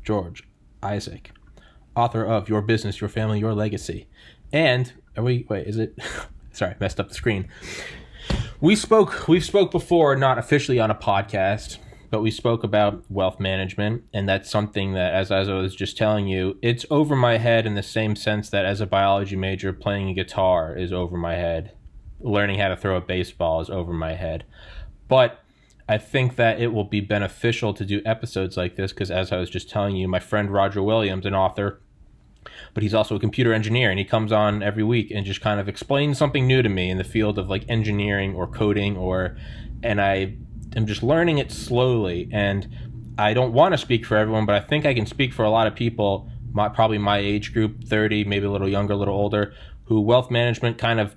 George Isaac, author of Your Business, Your Family, Your Legacy. And sorry, messed up the screen. We've spoke before, not officially on a podcast, but we spoke about wealth management, and that's something that, as I was just telling you, it's over my head in the same sense that as a biology major, playing a guitar is over my head. Learning how to throw a baseball is over my head. But I think that it will be beneficial to do episodes like this because, as I was just telling you, my friend Roger Williams, an author, but he's also a computer engineer, and he comes on every week and just kind of explains something new to me in the field of like engineering or coding, and I am just learning it slowly. And I don't want to speak for everyone, but I think I can speak for a lot of people, probably my age group, 30, maybe a little younger, a little older, who wealth management kind of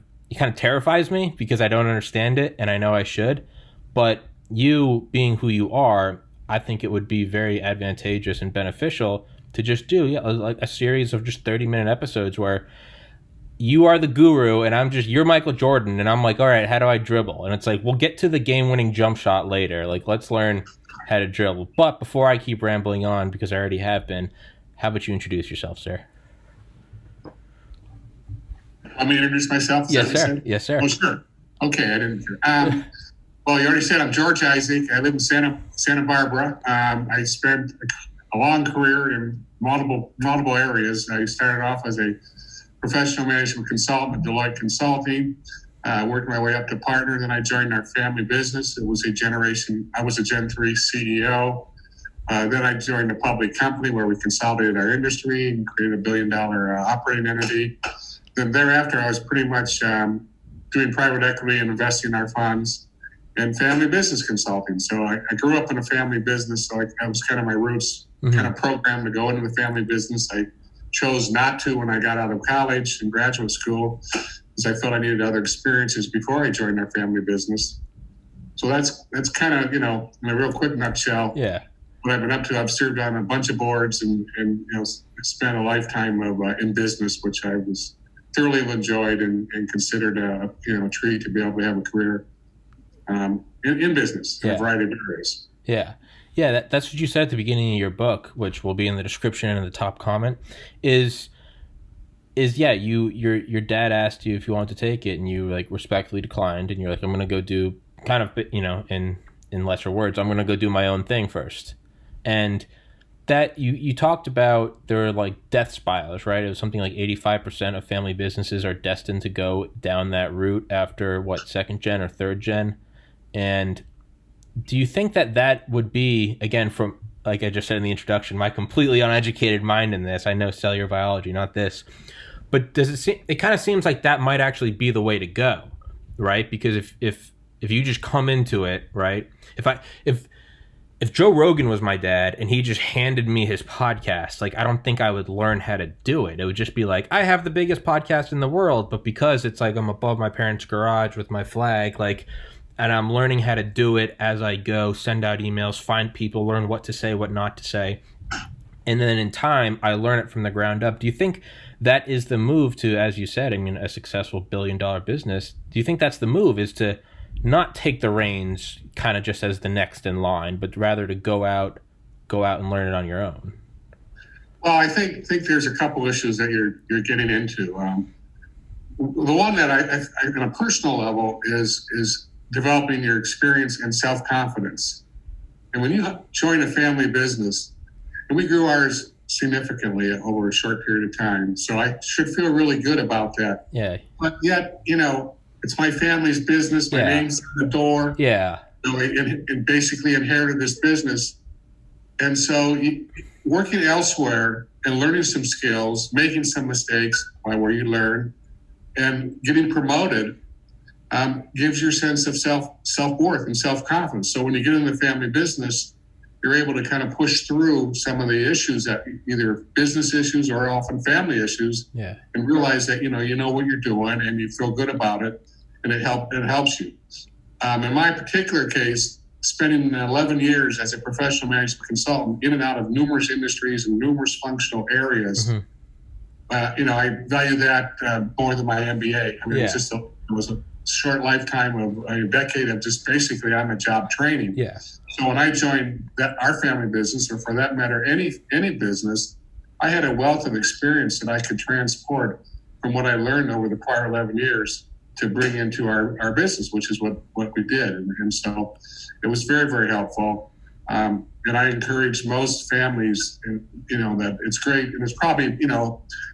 terrifies me because I don't understand it, and I know I should. But you being who you are, I think it would be very advantageous and beneficial to just do like a series of just 30-minute episodes where you are the guru and you're Michael Jordan, and I'm like, all right, how do I dribble? And it's like, we'll get to the game-winning jump shot later. Like, let's learn how to dribble. But before I keep rambling on, because I already have been, how about you introduce yourself, sir? Want me to introduce myself? Yes, sir. Yes, sir. Oh, sure. Okay, I didn't hear. Well, you already said I'm George Isaac. I live in Santa Barbara. I spent a long career in multiple areas. I started off as a professional management consultant at Deloitte Consulting, worked my way up to partner. Then I joined our family business. I was a Gen 3 CEO. Then I joined a public company where we consolidated our industry and created a $1 billion operating entity. Then thereafter, I was pretty much doing private equity and investing in our funds and family business consulting. So I grew up in a family business, so that was kind of my roots, kind of programmed to go into the family business. I chose not to when I got out of college and graduate school because I felt I needed other experiences before I joined our family business. So that's kind of, in a real quick nutshell, what I've been up to. I've served on a bunch of boards and spent a lifetime of in business, which I was thoroughly enjoyed and considered a treat to be able to have a career in business in a variety of areas. That's what you said at the beginning of your book, which will be in the description and in the top comment, is your dad asked you if you wanted to take it, and you like respectfully declined, and you're like, I'm gonna go do kind of, in lesser words, I'm gonna go do my own thing first. And that you talked about, there are like death spirals, right? It was something like 85% of family businesses are destined to go down that route after second gen or third gen. And do you think that would be, again, from, like I just said in the introduction, my completely uneducated mind in this, I know cellular biology, not this, but it kind of seems like that might actually be the way to go, right? Because if you just come into it, right? If Joe Rogan was my dad and he just handed me his podcast, like, I don't think I would learn how to do it. It would just be like, I have the biggest podcast in the world, but because it's like I'm above my parents' garage with my flag, like, and I'm learning how to do it as I go, send out emails, find people, learn what to say, what not to say. And then in time, I learn it from the ground up. Do you think that is the move to, as you said, a successful $1 billion business? Do you think that's the move, is to not take the reins kind of just as the next in line, but rather to go out and learn it on your own? Well, I think there's a couple issues that you're getting into. The one that I on a personal level is developing your experience and self-confidence. And when you join a family business, and we grew ours significantly over a short period of time, so I should feel really good about that. Yeah. But yet, it's my family's business. My name's on the door. Yeah. And basically inherited this business. And so working elsewhere and learning some skills, making some mistakes where you learn, and getting promoted gives you a sense of self-worth and self-confidence. So when you get in the family business, you're able to kind of push through some of the issues, that either business issues or often family issues, and realize that you know what you're doing and you feel good about it, and it helps you. In my particular case, spending 11 years as a professional management consultant in and out of numerous industries and numerous functional areas, I value that more than my MBA. It was short lifetime of a decade of just basically on-the-job training. Yeah. So when I joined our family business, or for that matter, any business, I had a wealth of experience that I could transport from what I learned over the prior 11 years to bring into our business, which is what we did. And so it was very, very helpful. And I encourage most families, that it's great. And it's probably,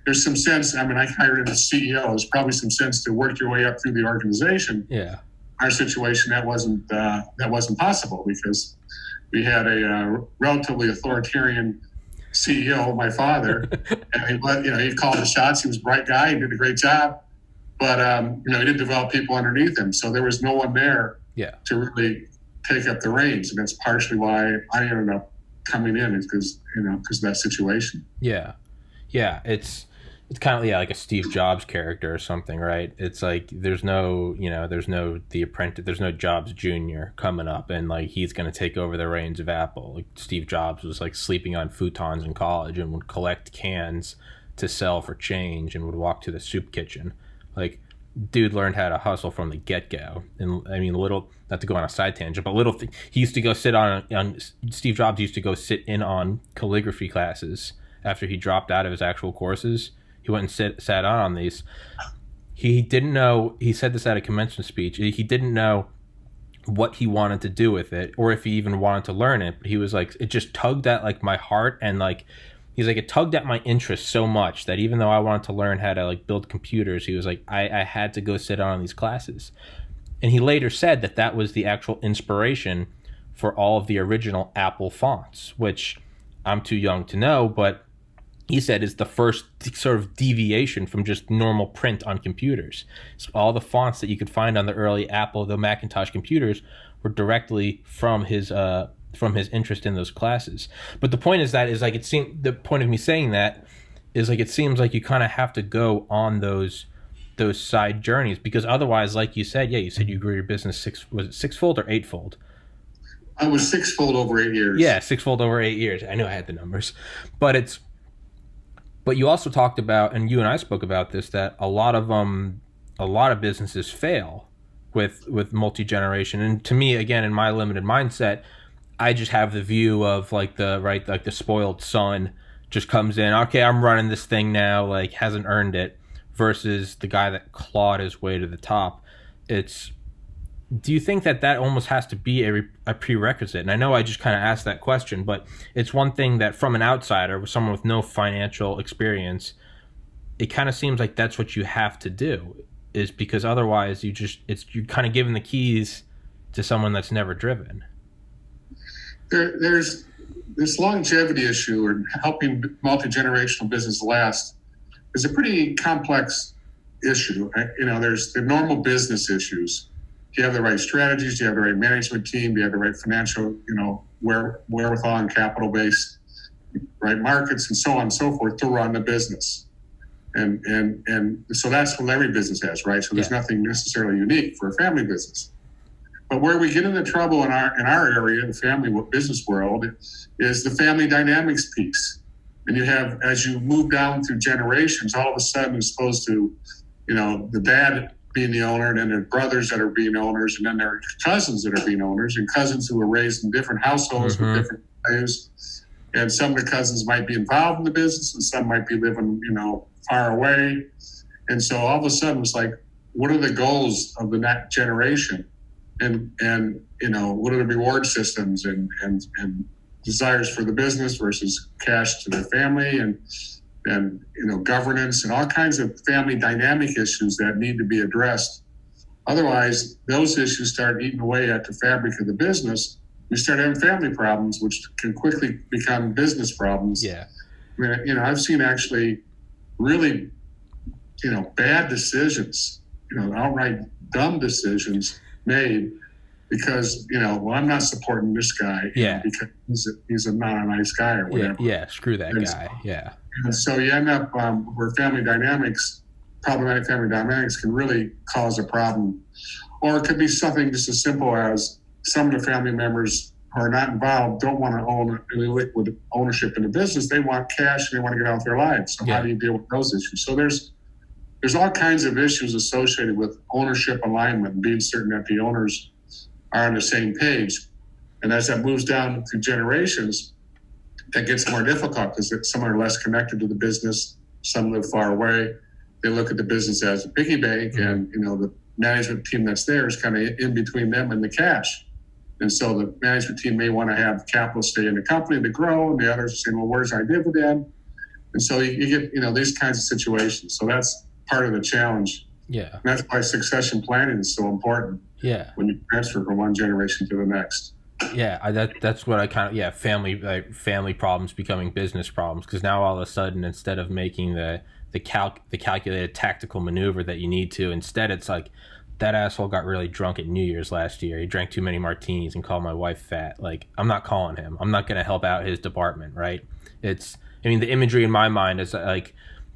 there's some sense. I mean, I hired as a CEO. There's probably some sense to work your way up through the organization. Yeah. Our situation, that wasn't possible because we had a relatively authoritarian CEO, my father, and he called the shots. He was a bright guy. He did a great job, but he didn't develop people underneath him. So there was no one there to really take up the reins, and that's partially why I ended up coming in, is because of that situation. Yeah, it's kind of like a Steve Jobs character or something, right? It's like there's no the apprentice, there's no Jobs Jr. coming up and like he's going to take over the reins of Apple. Like Steve Jobs was like sleeping on futons in college and would collect cans to sell for change and would walk to the soup kitchen. Like, dude learned how to hustle from the get-go. And I mean, not to go on a side tangent, but he used to go sit on Steve Jobs used to go sit in on calligraphy classes after he dropped out of his actual courses. He went and sat on these. He didn't know, he said this at a commencement speech, he didn't know what he wanted to do with it or if he even wanted to learn it. But he was like, it just tugged at like my heart, and like, he's like, it tugged at my interest so much that even though I wanted to learn how to like build computers, he was like, I had to go sit on these classes. And he later said that was the actual inspiration for all of the original Apple fonts, which I'm too young to know, but he said is the first sort of deviation from just normal print on computers. So all the fonts that you could find on the early Apple, the Macintosh computers, were directly from his interest in those classes. But the point is the point of me saying that is like, it seems like you kind of have to go on those side journeys, because otherwise, like you said, you said you grew your business sixfold or eightfold? I was sixfold over 8 years. Yeah, sixfold over 8 years. I knew I had the numbers, but you also talked about, and you and I spoke about this, that a lot of businesses fail with multi-generation. And to me, again, in my limited mindset, I just have the view of like the spoiled son just comes in, okay, I'm running this thing now, like hasn't earned it, versus the guy that clawed his way to the top. Do you think that almost has to be a prerequisite? And I know I just kind of asked that question, but it's one thing that from an outsider, with someone with no financial experience, it kind of seems like that's what you have to do, is because otherwise you're kind of giving the keys to someone that's never driven. There's this longevity issue, or helping multi-generational business last, is a pretty complex issue. There's the normal business issues. Do you have the right strategies? Do you have the right management team? Do you have the right financial, wherewithal and capital base, right markets, and so on and so forth to run the business? And so that's what every business has, right? So there's nothing necessarily unique for a family business. But where we get into trouble in our area, the family business world, is the family dynamics piece. And you have, as you move down through generations, all of a sudden it's supposed to, the dad being the owner, and then there are brothers that are being owners, and then there are cousins that are being owners, and cousins who are raised in different households with different values. And some of the cousins might be involved in the business, and some might be living, far away. And so all of a sudden it's like, what are the goals of the next generation? And what are the reward systems and desires for the business versus cash to their family, and governance, and all kinds of family dynamic issues that need to be addressed. Otherwise, those issues start eating away at the fabric of the business. We start having family problems, which can quickly become business problems. Yeah. I mean, I've seen actually really, bad decisions, outright dumb decisions made because, I'm not supporting this guy because he's not a nice guy or whatever. Yeah, screw that guy. Yeah. And so you end up where problematic family dynamics can really cause a problem. Or it could be something just as simple as some of the family members who are not involved don't want to own any liquid ownership in the business. They want cash and they want to get on with their lives. So how do you deal with those issues? So there's there's all kinds of issues associated with ownership alignment and being certain that the owners are on the same page. And as that moves down through generations, that gets more difficult because some are less connected to the business, some live far away. They look at the business as a piggy bank, and the management team that's there is kind of in between them and the cash. And so the management team may want to have capital stay in the company to grow, and the others are saying, well, where's our dividend? And so you get these kinds of situations. So that's part of the challenge. Yeah. And that's why succession planning is so important. Yeah. When you transfer from one generation to the next. Yeah, that's what I kind of family problems becoming business problems, because now all of a sudden, instead of making the calculated tactical maneuver that you need to, instead it's like, that asshole got really drunk at New Year's last year. He drank too many martinis and called my wife fat. Like, I'm not calling him. I'm not going to help out his department, right? The imagery in my mind is like,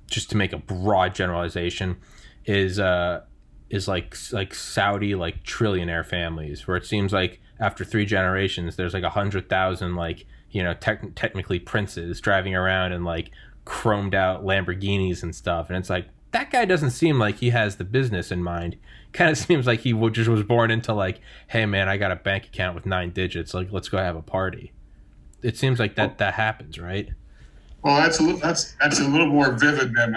just to make a broad generalization, is like Saudi like trillionaire families, where it seems like after 3 generations there's like 100,000 like technically princes driving around in like chromed out Lamborghinis and stuff, and it's like, that guy doesn't seem like he has the business in mind. Kind of seems like he just was born into like, hey man, I got a bank account with 9 digits, like let's go have a party. It seems like that happens, right? Well, that's a little more vivid than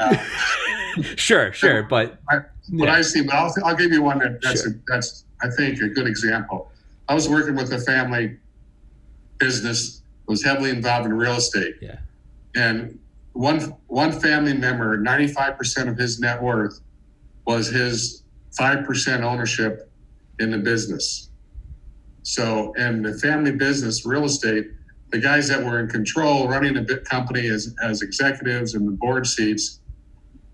sure, but what I see. But I'll give you one that's I think a good example. I was working with a family business that was heavily involved in real estate. Yeah. And one family member, 95% of his net worth was his 5% ownership in the business. So, and the family business, real estate, the guys that were in control, running a big company as executives in the board seats,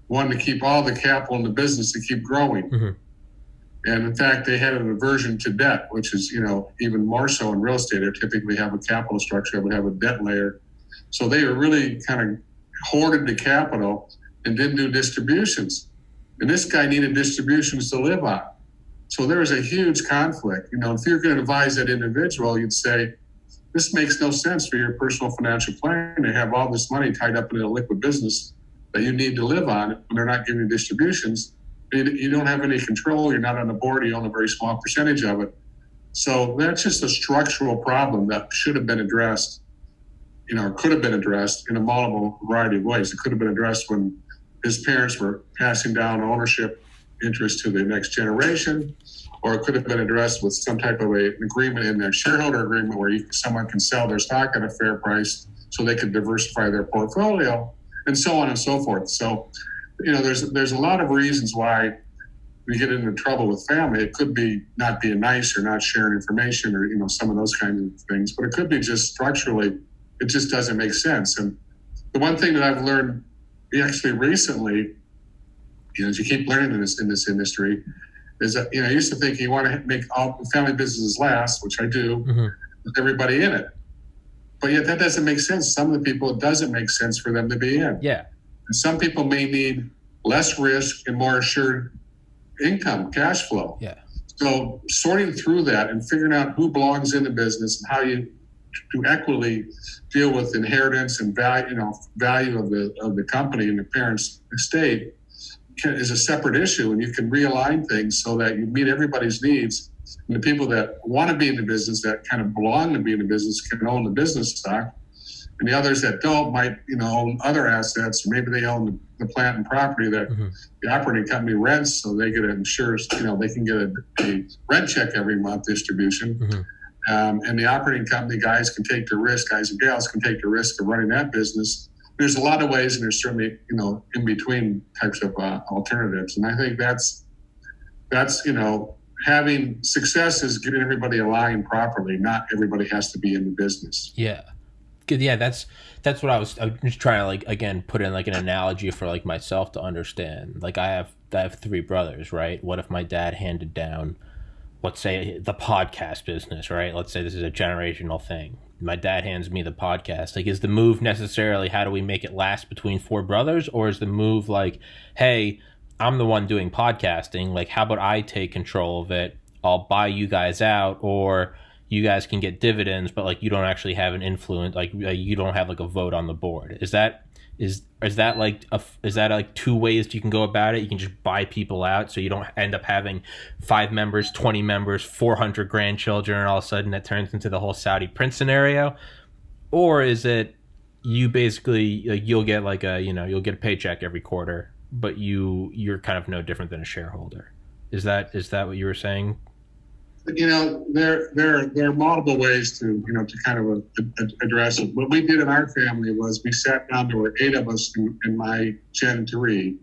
wanted to keep all the capital in the business to keep growing. Mm-hmm. And in fact, they had an aversion to debt, which is, even more so in real estate. They typically have a capital structure, would have a debt layer. So they were really kind of hoarded the capital and didn't do distributions. And this guy needed distributions to live on. So there was a huge conflict. If you're going to advise that individual, you'd say, this makes no sense for your personal financial plan to have all this money tied up in a liquid business that you need to live on when they're not giving you distributions. You don't have any control. You're not on the board. You own a very small percentage of it. So that's just a structural problem that should have been addressed, or could have been addressed in a multiple variety of ways. It could have been addressed when his parents were passing down ownership interest to the next generation, or it could have been addressed with some type of an agreement in their shareholder agreement where someone can sell their stock at a fair price so they can diversify their portfolio, and so on and so forth. So, there's a lot of reasons why we get into trouble with family. It could be not being nice or not sharing information or, some of those kinds of things, but it could be just structurally, it just doesn't make sense. And the one thing that I've learned actually recently, as you keep learning in this industry, is that, I used to think you want to make all family businesses last, which I do, mm-hmm. with everybody in it. But yet that doesn't make sense. Some of the people, it doesn't make sense for them to be in. Yeah. And some people may need less risk and more assured income, cash flow. Yeah. So sorting through that and figuring out who belongs in the business and how you to equitably deal with inheritance and value of the company and the parents' estate is a separate issue, and you can realign things so that you meet everybody's needs. And the people that want to be in the business, that kind of belong to be in the business, can own the business stock. And the others that don't might, own other assets, or maybe they own the plant and property that mm-hmm. the operating company rents, so they get an insurance, they can get a rent check every month distribution. Mm-hmm. And the operating company guys can take the risk, guys and gals can take the risk of running that business. There's a lot of ways, and there's certainly, in between types of alternatives. And I think that's having success is getting everybody aligned properly. Not everybody has to be in the business. Yeah. Yeah, that's what I was just trying to again put in an analogy for myself to understand. I have 3 brothers, right? What if my dad handed down, let's say, the podcast business, right? Let's say this is a generational thing. My dad hands me the podcast. Is the move necessarily how do we make it last between 4 brothers, or is the move hey, I'm the one doing podcasting, how about I take control of it? I'll buy you guys out, or you guys can get dividends, but like you don't actually have an influence, like you don't have like a vote on the board. Is that like two ways you can go about it? You can just buy people out, so you don't end up having 5 members, 20 members, 400 grandchildren, and all of a sudden it turns into the whole Saudi prince scenario? Or is it you basically like you'll get a paycheck every quarter, but you're kind of no different than a shareholder? Is that what you were saying? There are multiple ways to kind of address it. What we did in our family was we sat down. There were 8 of us in my Gen 3,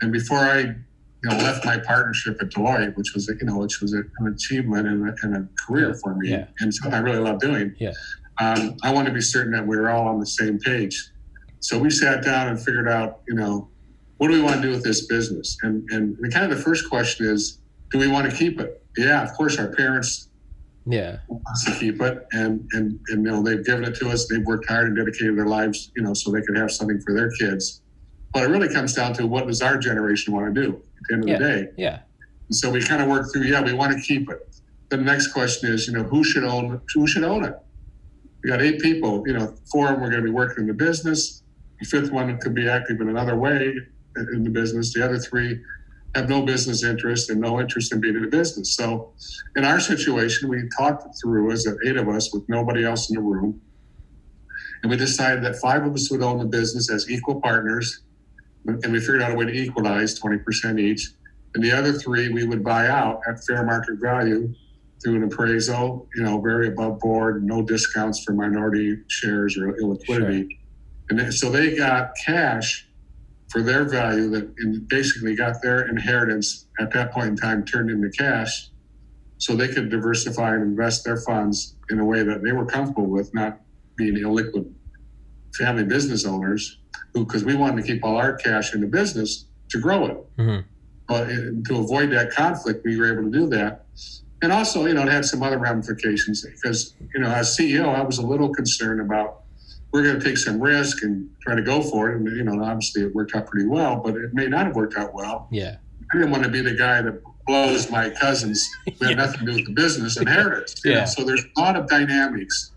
and before I left my partnership at Deloitte, which was an achievement and a career for me, and something I really love doing. I wanted to be certain that we were all on the same page. So we sat down and figured out, what do we want to do with this business? And kind of the first question is, do we want to keep it? Yeah, of course, our parents want us to keep it, and they've given it to us. They've worked hard and dedicated their lives, so they could have something for their kids. But it really comes down to what does our generation want to do at the end of the day. Yeah. And so we kind of work through. We want to keep it. Then the next question is, who should own it? We got 8 people. 4 of them are going to be working in the business. The 5th one could be active in another way in the business. The other 3 have no business interest and no interest in being in the business. So in our situation, we talked it through as 8 of us with nobody else in the room. And we decided that 5 of us would own the business as equal partners. And we figured out a way to equalize 20% each. And the other 3 we would buy out at fair market value through an appraisal, very above board, no discounts for minority shares or illiquidity. Sure. And so they got cash for their value and basically got their inheritance at that point in time turned into cash, so they could diversify and invest their funds in a way that they were comfortable with, not being illiquid family business owners, because we wanted to keep all our cash in the business to grow it. But to avoid that conflict, we were able to do that. And also, it had some other ramifications because, as CEO, I was a little concerned about we're going to take some risk and try to go for it. And, obviously it worked out pretty well, but it may not have worked out well. Yeah. I didn't want to be the guy that blows my cousins who had nothing to do with the business inheritance. So there's a lot of dynamics,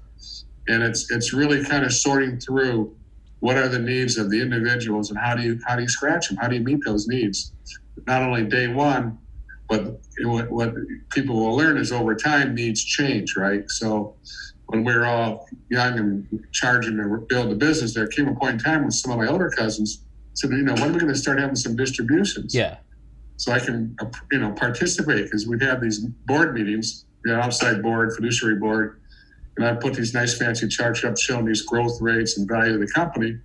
and it's really kind of sorting through what are the needs of the individuals and how do you scratch them? How do you meet those needs? Not only day one, but what people will learn is over time needs change, right? So when we were all young and charging to build the business, there came a point in time when some of my older cousins said, when are we going to start having some distributions? Yeah. So I can, participate, because we'd have these board meetings, outside board, fiduciary board, and I'd put these nice fancy charts up showing these growth rates and value of the company.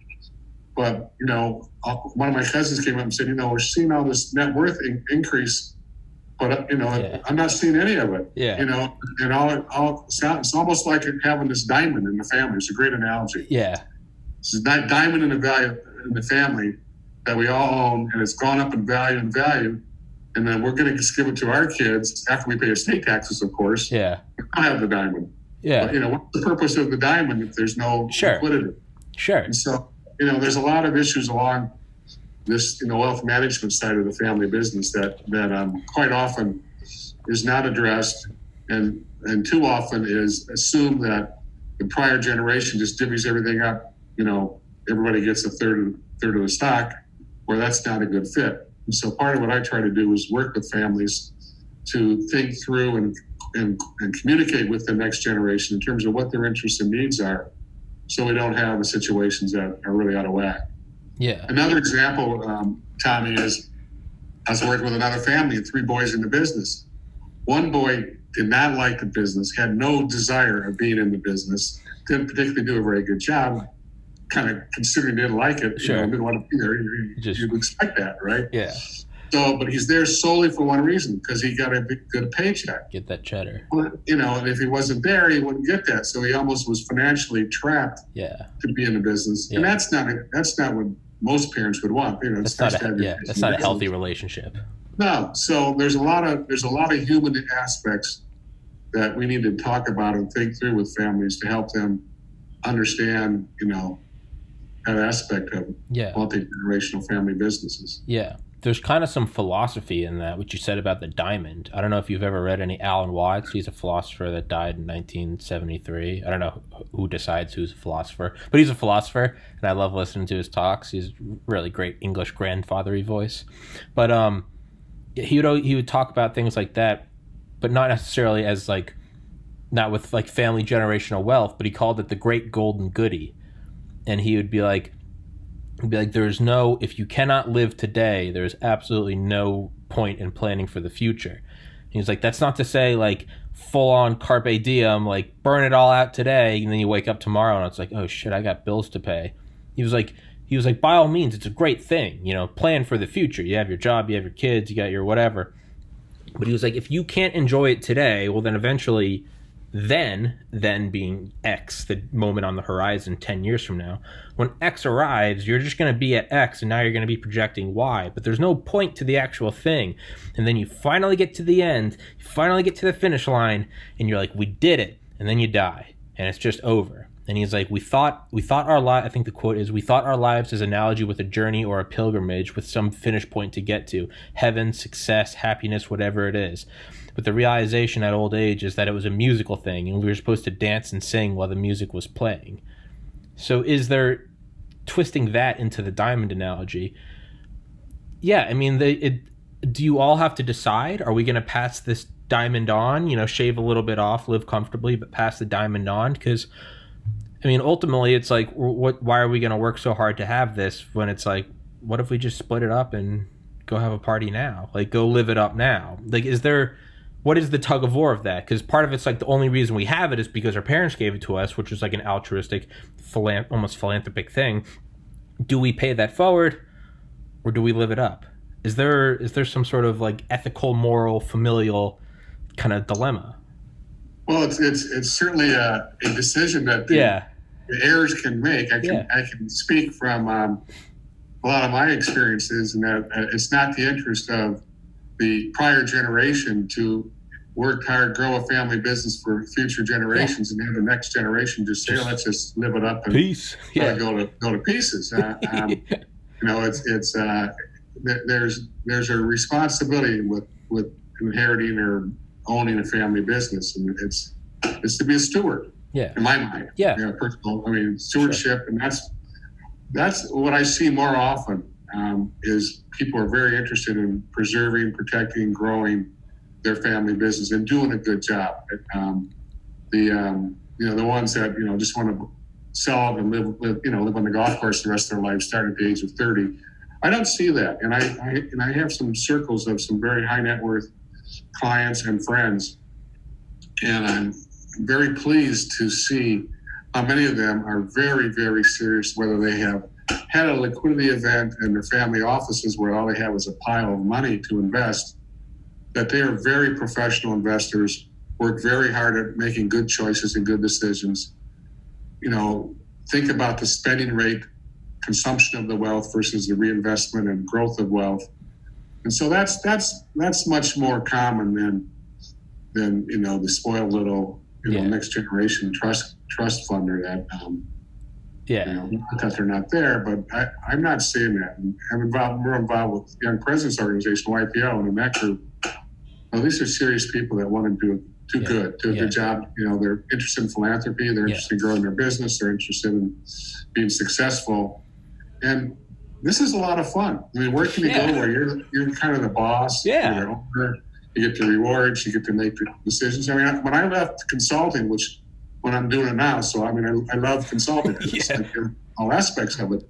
But, one of my cousins came up and said, we're seeing all this net worth increase, but, I'm not seeing any of it. Yeah. And all it's almost like having this diamond in the family. It's a great analogy. Yeah. It's a diamond in the value in the family that we all own, and it's gone up in value. And then we're going to just give it to our kids after we pay estate taxes, of course. Yeah. I have the diamond. Yeah. But, what's the purpose of the diamond if there's no liquidity? Sure. And so, there's a lot of issues along this, wealth management side of the family business that quite often is not addressed, and too often is assumed that the prior generation just divvies everything up. Everybody gets a third of the stock, where that's not a good fit. And so part of what I try to do is work with families to think through and communicate with the next generation in terms of what their interests and needs are, so we don't have the situations that are really out of whack. Yeah. Another example, Tommy, is I was working with another family and 3 boys in the business. One boy did not like the business, had no desire of being in the business, didn't particularly do a very good job, kind of considering he didn't like it, Sure. Didn't want to be there. You'd expect that, right? Yeah. So, but he's there solely for one reason, because he got a good paycheck. Get that cheddar. Well, and if he wasn't there, he wouldn't get that. So he almost was financially trapped to be in the business. Yeah. And that's not what most parents would want. That's not a healthy relationship. No. So there's a lot of human aspects that we need to talk about and think through with families to help them understand, that aspect of multi-generational family businesses. Yeah. there's kind of some philosophy in that, what you said about the diamond. I don't know if you've ever read any Alan Watts. He's a philosopher that died in 1973. I don't know who decides who's a philosopher, but he's a philosopher, and I love listening to his talks. He's really great English grandfathery voice. But he would talk about things like that, but not necessarily as like, not with like family generational wealth, but he called it the great golden goodie. And he would be like, there's no, if you cannot live today, there's absolutely no point in planning for the future. And he's like, that's not to say like full on carpe diem, like burn it all out today, and then you wake up tomorrow and it's like, oh shit, I got bills to pay. He was like, by all means, it's a great thing, you know, plan for the future. You have your job, you have your kids, you got your whatever. But he was like, if you can't enjoy it today, well then eventually, then being X, the moment on the horizon 10 years from now, when X arrives, you're just going to be at X, and now you're going to be projecting Y, but there's no point to the actual thing. And then you finally get to the end, you finally get to the finish line, and you're like, we did it, and then you die, and it's just over. And he's like, we thought our life, I think the quote is, we thought our lives as analogy with a journey or a pilgrimage with some finish point to get to, heaven, success, happiness, whatever it is. But the realization at old age is that it was a musical thing, and we were supposed to dance and sing while the music was playing. So is there, twisting that into the diamond analogy, yeah, I mean, do you all have to decide? Are we going to pass this diamond on, you know, shave a little bit off, live comfortably, but pass the diamond on? Because, I mean, ultimately, it's like, why are we going to work so hard to have this when it's like, what if we just split it up and go have a party now? Like, go live it up now. Like, what is the tug of war of that? Because part of it's like the only reason we have it is because our parents gave it to us, which was like an altruistic, almost philanthropic thing. Do we pay that forward, or do we live it up? Is there some sort of like ethical, moral, familial kind of dilemma? Well, it's certainly a decision that the heirs can make. I can speak from a lot of my experiences, and that it's not the interest of the prior generation to work hard, grow a family business for future generations, and have the next generation just say, let's just live it up and peace. Go to pieces. You know, there's a responsibility with inheriting or owning a family business, and it's to be a steward. Yeah. In my mind. Yeah. You know, personal. I mean, stewardship, and that's what I see more often. Is people are very interested in preserving, protecting, growing their family business and doing a good job. The ones that just want to sell and live on the golf course the rest of their life, starting at the age of 30. I don't see that, and I have some circles of some very high net worth clients and friends, and I'm very pleased to see how many of them are very, very serious, whether they have had a liquidity event in their family offices where all they have is a pile of money to invest, that they are very professional investors, work very hard at making good choices and good decisions. You know, think about the spending rate, consumption of the wealth versus the reinvestment and growth of wealth. And so that's much more common than the spoiled little next generation trust funder that not that they're not there, but I'm not seeing that. And we're involved with Young Presidents Organization, YPO, and in that group, these are serious people that want to do a good job. You know, they're interested in philanthropy, they're interested in growing their business, they're interested in being successful. And this is a lot of fun. I mean, where can you go where you're kind of the boss, you're the owner, you get the rewards, you get to make the decisions. I mean, when I left consulting, when I'm doing it now, so I mean, I love consulting, all aspects of it.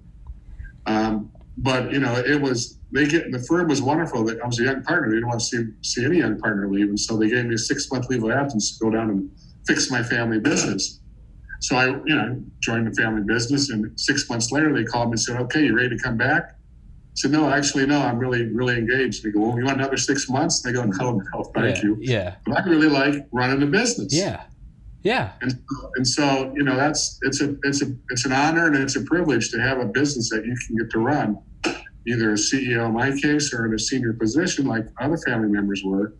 But the firm was wonderful. That I was a young partner. They didn't want to see any young partner leave, and so they gave me a 6-month leave of absence to go down and fix my family business. So I joined the family business, and 6 months later they called me and said, "Okay, you ready to come back?" I said, "No, actually, no. I'm really, really engaged." They go, "Well, you want another 6 months?" They go, "No, thank you. Yeah. But I really like running a business." Yeah. Yeah. And so it's an honor and it's a privilege to have a business that you can get to run, either as CEO in my case or in a senior position like other family members were.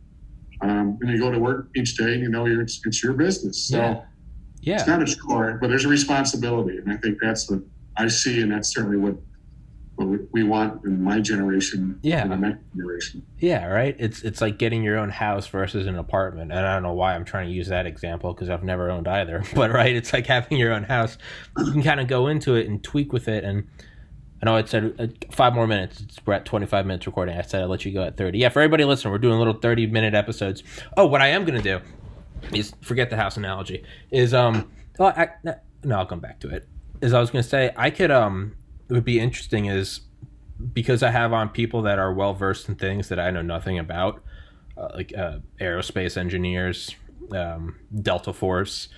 And you go to work each day and it's your business. So it's not a chore, but there's a responsibility, and I think that's what I see, and that's certainly what we want in my generation. Yeah. In the next generation. Yeah, right. It's like getting your own house versus an apartment, and I don't know why I'm trying to use that example because I've never owned either. But right, it's like having your own house. You can kind of go into it and tweak with it. And I know it said 5 more minutes. We're at 25 minutes recording. I said I'd let you go at 30. Yeah, for everybody listening, we're doing little 30-minute episodes. Oh, what I am gonna do is forget the house analogy. Is I'll come back to it. Is I was gonna say I could it would be interesting is, because I have on people that are well versed in things that I know nothing about, like aerospace engineers, Delta Force,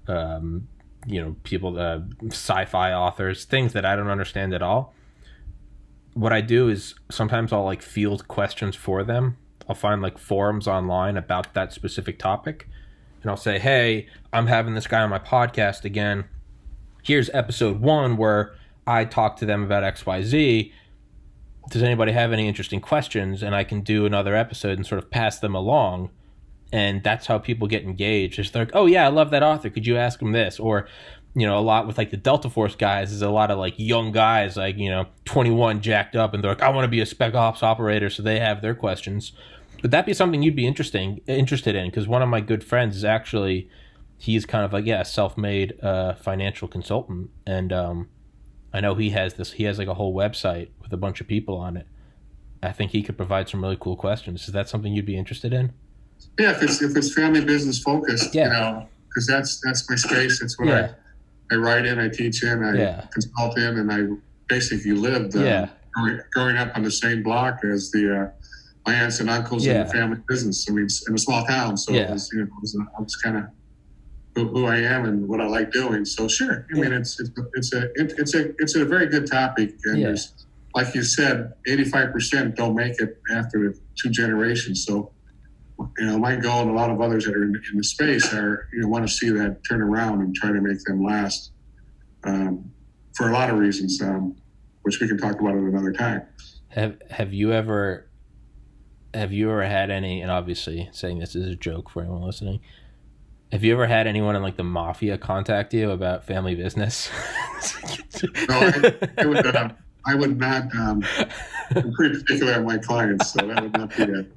people, sci-fi authors, things that I don't understand at all. What I do is sometimes I'll like field questions for them. I'll find like forums online about that specific topic, and I'll say, "Hey, I'm having this guy on my podcast again. Here's episode 1 where I talked to them about XYZ. Does anybody have any interesting questions?" And I can do another episode and sort of pass them along. And that's how people get engaged. It's like, "Oh yeah, I love that author. Could you ask him this?" Or, a lot with like the Delta Force guys is a lot of like young guys, like, 21, jacked up, and they're like, "I want to be a spec ops operator." So they have their questions. Would that be something you'd be interested in? Because one of my good friends is actually, he's kind of like, a self-made financial consultant. And I know he has like a whole website with a bunch of people on it. I think he could provide some really cool questions. Is that something you'd be interested in? Yeah, if it's family business focused, because that's my space. That's what I write in, I teach in, I consult in, and I basically lived growing up on the same block as my aunts and uncles in the family business. I mean, in a small town, so it was kind of who I am and what I like doing. So sure, I mean, it's a very good topic, and there's, like you said, 85% don't make it after 2 generations. So, my goal and a lot of others that are in the space are, want to see that turn around and try to make them last, for a lot of reasons, which we can talk about at another time. Have you ever had any, and obviously saying this is a joke for anyone listening, have you ever had anyone in like the mafia contact you about family business? No, I would not. I'm pretty particular on my clients, so that would not be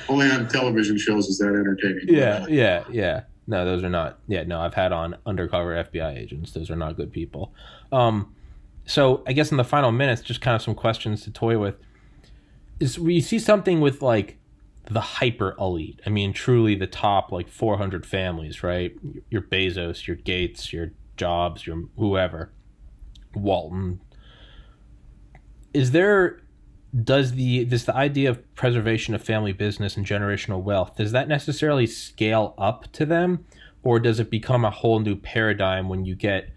only on television shows is that entertaining. Yeah. No, those are not. Yeah, no, I've had on undercover FBI agents. Those are not good people. So I guess in the final minutes, just kind of some questions to toy with. Is we see something with like the hyper elite. I mean, truly the top like 400 families, right? Your Bezos, your Gates, your Jobs, your whoever, Walton. Does the idea of preservation of family business and generational wealth, does that necessarily scale up to them, or does it become a whole new paradigm when you get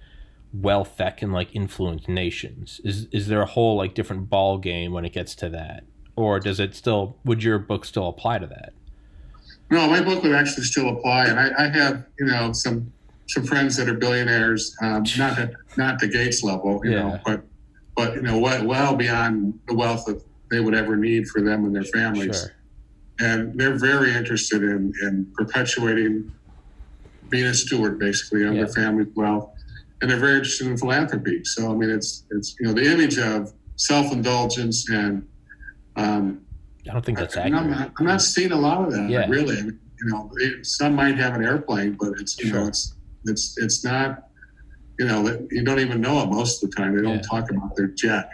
wealth that can like influence nations? Is there a whole like different ball game when it gets to that? Or would your book still apply to that? No, my book would actually still apply. And I have, some friends that are billionaires, not at the Gates level, but well beyond the wealth that they would ever need for them and their families. Sure. And they're very interested in perpetuating, being a steward basically of their family's wealth. And they're very interested in philanthropy. So, I mean, it's the image of self-indulgence and, I don't think that's accurate. I'm not seeing a lot of that, really. I mean, some might have an airplane, but it's it's not, that you don't even know it most of the time. They don't talk about their jet,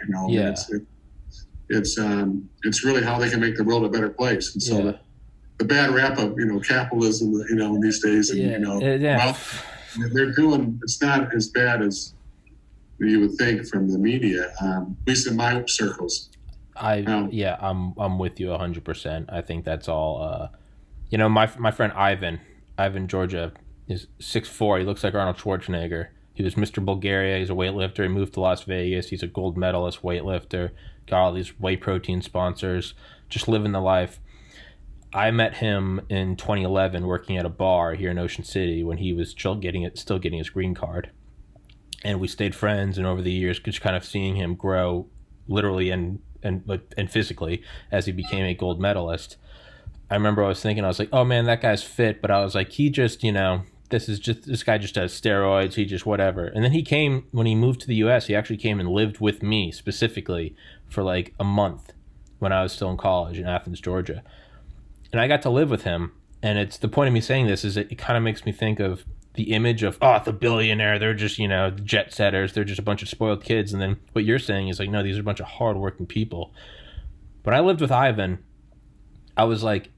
It's really how they can make the world a better place. And so the bad rap of, capitalism, these days, and, well, they're doing, it's not as bad as you would think from the media, at least in my circles. I'm with you 100%. I think that's all. My friend Ivan Georgia is 6'4". He looks like Arnold Schwarzenegger. He was Mr. Bulgaria. He's a weightlifter. He moved to Las Vegas. He's a gold medalist weightlifter. Got all these whey protein sponsors. Just living the life. I met him in 2011 working at a bar here in Ocean City when he was still getting his green card, and we stayed friends. And over the years, just kind of seeing him grow, literally and physically, as he became a gold medalist. I remember I was like, oh man, that guy's fit, but I was like, he just, this guy just does steroids. He just whatever. And then when he moved to the U.S., he actually came and lived with me specifically for like a month when I was still in college in Athens, Georgia. And I got to live with him. And it's the point of me saying this is it kind of makes me think of the image of, the billionaire. They're just, jet setters. They're just a bunch of spoiled kids. And then what you're saying is like, no, these are a bunch of hardworking people. When I lived with Ivan, I was like,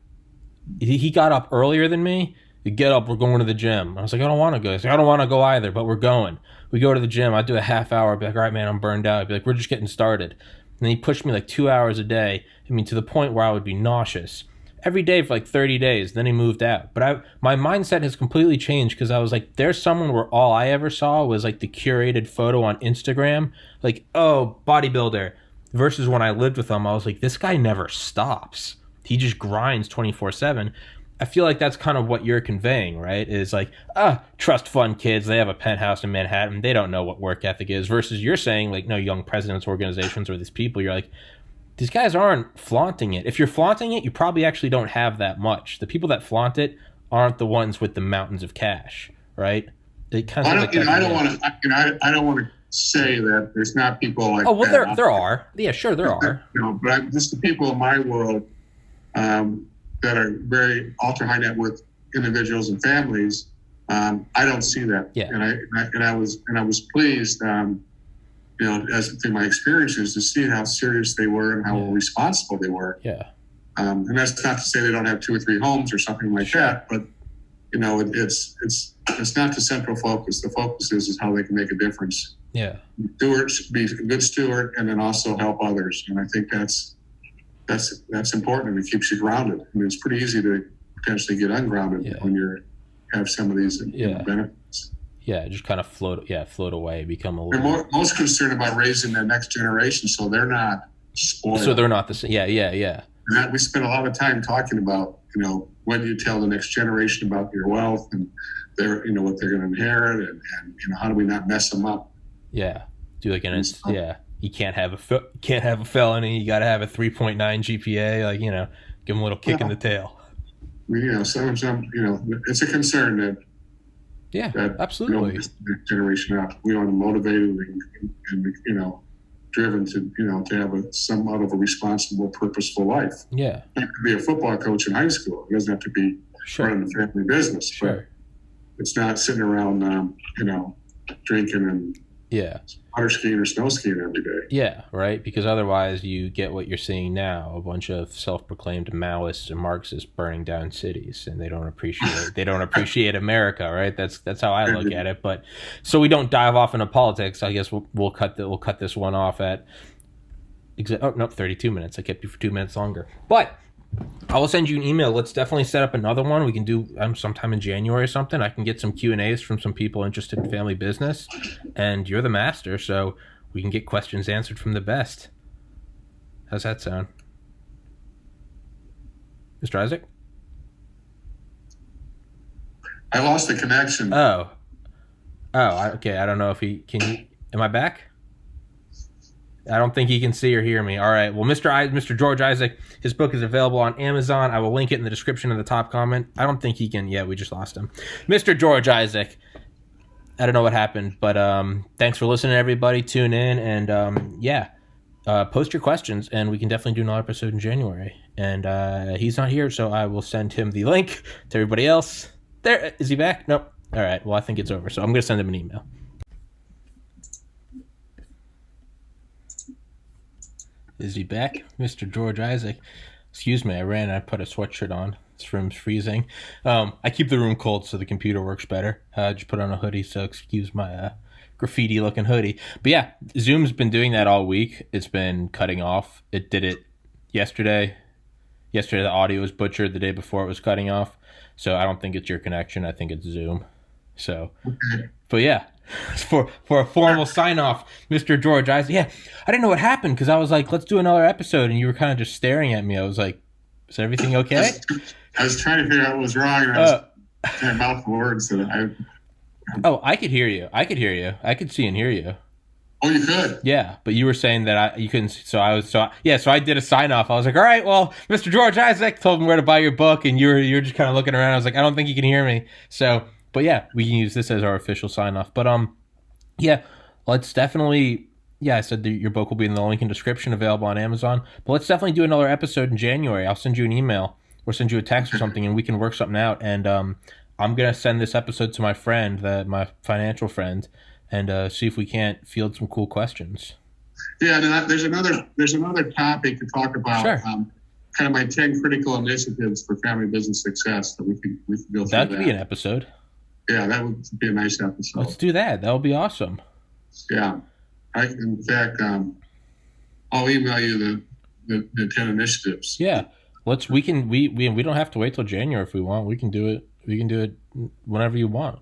he got up earlier than me. You get up, we're going to the gym. I was like, I don't want to go. He's like, I don't want to go either, but we're going. We go to the gym. I'd do a half hour. I'd be like, all right, man, I'm burned out. I'd be like, we're just getting started. And then he pushed me like 2 hours a day. I mean, to the point where I would be nauseous every day for like 30 days. Then he moved out. But my mindset has completely changed because I was like, there's someone where all I ever saw was like the curated photo on Instagram. Like, oh, bodybuilder. Versus when I lived with him, I was like, this guy never stops. He just grinds 24/7. I feel like that's kind of what you're conveying, right? Is like, trust fund kids. They have a penthouse in Manhattan. They don't know what work ethic is. Versus you're saying like, no, young presidents organizations or these people, you're like, these guys aren't flaunting it. If you're flaunting it, you probably actually don't have that much. The people that flaunt it aren't the ones with the mountains of cash, right? It kind of I don't want to say that there's not people like. Oh well, there are. Yeah, sure, there are. But just the people in my world that are very ultra high net worth individuals and families. I don't see that. Yeah. And I was pleased. As through my experiences, to see how serious they were and how responsible they were. Yeah. And that's not to say they don't have 2 or 3 homes or something like that, but it's not the central focus. The focus is how they can make a difference. Yeah. Stewards, be a good steward, and then also help others. And I think that's important, and it keeps you grounded. I mean, it's pretty easy to potentially get ungrounded when you have some of these benefits. Yeah, just kind of float away, become a little. They're most concerned about raising their next generation, so they're not spoiled. So they're not the same. Yeah. And we spend a lot of time talking about, when you tell the next generation about your wealth and their, what they're going to inherit, and how do we not mess them up? Yeah, do like you can't have a felony. You got to have a 3.9 GPA. Like give them a little kick in the tail. Some it's a concern that. Yeah, absolutely. Generation up. We want to motivate and driven to have somewhat of a responsible, purposeful life. Yeah. It could be a football coach in high school. It doesn't have to be running the family business. Sure. But it's not sitting around, drinking and water skiing or snow skiing every day. Yeah, right. Because otherwise, you get what you're seeing now: a bunch of self-proclaimed Maoists and Marxists burning down cities, and they don't appreciate America, right? That's how I look at it. But so we don't dive off into politics. I guess we'll cut this one off at 32 minutes. I kept you for 2 minutes longer, but I will send you an email. Let's definitely set up another one. We can do sometime in January or something. I can get some Q&As from some people interested in family business, and you're the master, so we can get questions answered from the best. How's that sound? Mr. Isaac? I lost the connection. Okay. I don't know if am I back? I don't think he can see or hear me. All right. Well, Mr. George Isaac, his book is available on Amazon. I will link it in the description of the top comment. I don't think he can. Yeah, we just lost him. Mr. George Isaac. I don't know what happened, but thanks for listening, everybody. Tune in and post your questions, and we can definitely do another episode in January. And he's not here, so I will send him the link to everybody else. There, is he back? Nope. All right. Well, I think it's over, so I'm going to send him an email. Is he back? Mr. George Isaac. Excuse me, I put a sweatshirt on. This room's freezing. I keep the room cold so the computer works better. I just put on a hoodie, so excuse my graffiti-looking hoodie. But yeah, Zoom's been doing that all week. It's been cutting off. It did it yesterday. Yesterday the audio was butchered. The day before it was cutting off. So I don't think it's your connection. I think it's Zoom. So, but yeah. For a formal sign-off, Mr. George Isaac. Yeah, I didn't know what happened because I was like, let's do another episode, and you were kind of just staring at me. I was like, is everything okay? I was trying to figure out what was wrong, and I was trying to mouth the words. I could hear you. I could see and hear you. Oh, you could? Yeah, but you were saying that you couldn't. So I did a sign-off. I was like, all right, well, Mr. George Isaac told me where to buy your book, and you were just kind of looking around. I was like, I don't think you can hear me. So But yeah, we can use this as our official sign off. But yeah, let's definitely. Yeah, I said that your book will be in the link in description, available on Amazon. But let's definitely do another episode in January. I'll send you an email or send you a text or something, and we can work something out. And I'm gonna send this episode to my friend, my financial friend, and see if we can't field some cool questions. Yeah, there's another topic to talk about. Sure. Kind of my 10 critical initiatives for family business success that we could go through. That could be an episode. Yeah, that would be a nice episode. Let's do that. That would be awesome. Yeah. In fact, I'll email you the 10 initiatives. Yeah, we don't have to wait till January if we want. We can do it. We can do it whenever you want.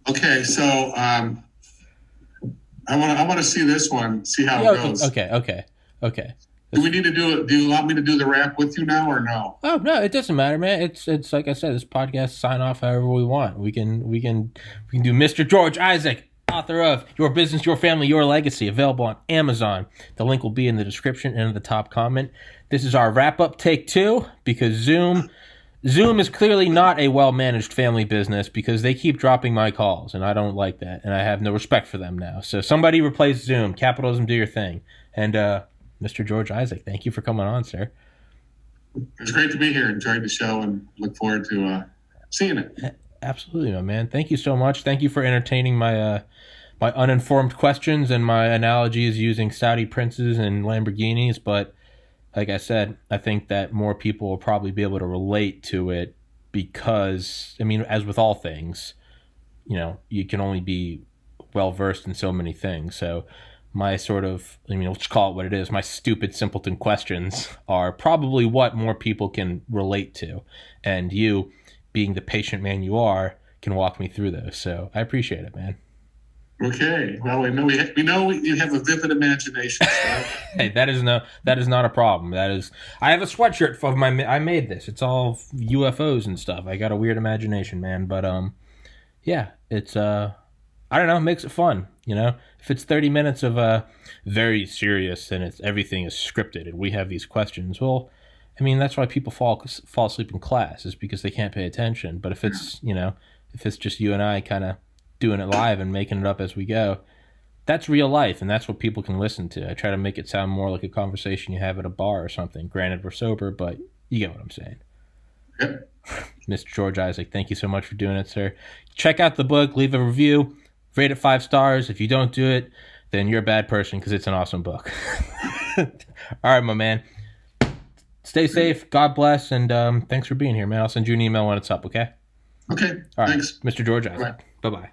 Okay, so I want to see this one. See how it goes. Okay. Do we need to do it? Do you want me to do the wrap with you now or no? Oh no, it doesn't matter, man. It's like I said, this podcast sign off however we want. We can do Mr. George Isaac, author of Your Business, Your Family, Your Legacy, available on Amazon. The link will be in the description and in the top comment. This is our wrap-up take 2 because Zoom is clearly not a well-managed family business because they keep dropping my calls, and I don't like that, and I have no respect for them now. So somebody replace Zoom. Capitalism, do your thing. And Mr. George Isaac, thank you for coming on, sir. It's great to be here. Enjoyed the show and look forward to seeing it. Absolutely, my man. Thank you so much. Thank you for entertaining my my uninformed questions and my analogies using Saudi princes and Lamborghinis. But like I said, I think that more people will probably be able to relate to it because, I mean, as with all things, you know, you can only be well versed in so many things. So my sort of, I mean, let's call it what it is, my stupid simpleton questions are probably what more people can relate to. And you, being the patient man you are, can walk me through those. So I appreciate it, man. Okay. Well, we know you have a vivid imagination. So. Hey, that is not a problem. I have a sweatshirt of I made this. It's all UFOs and stuff. I got a weird imagination, man. But yeah, it's I don't know, it makes it fun, you know. If it's 30 minutes of very serious and everything is scripted and we have these questions, well, I mean, that's why people fall asleep in class, is because they can't pay attention. But if it's, you know, if it's just you and I kind of doing it live and making it up as we go, that's real life, and that's what people can listen to. I try to make it sound more like a conversation you have at a bar or something. Granted, we're sober, but you get what I'm saying. Yep. Mr. George Isaac, thank you so much for doing it, sir. Check out the book, leave a review, rate it 5 stars. If you don't do it, then you're a bad person because it's an awesome book. All right, my man. Stay safe. God bless. And thanks for being here, man. I'll send you an email when it's up, okay? Okay. All right. Thanks. Mr. George Isaac. Bye-bye.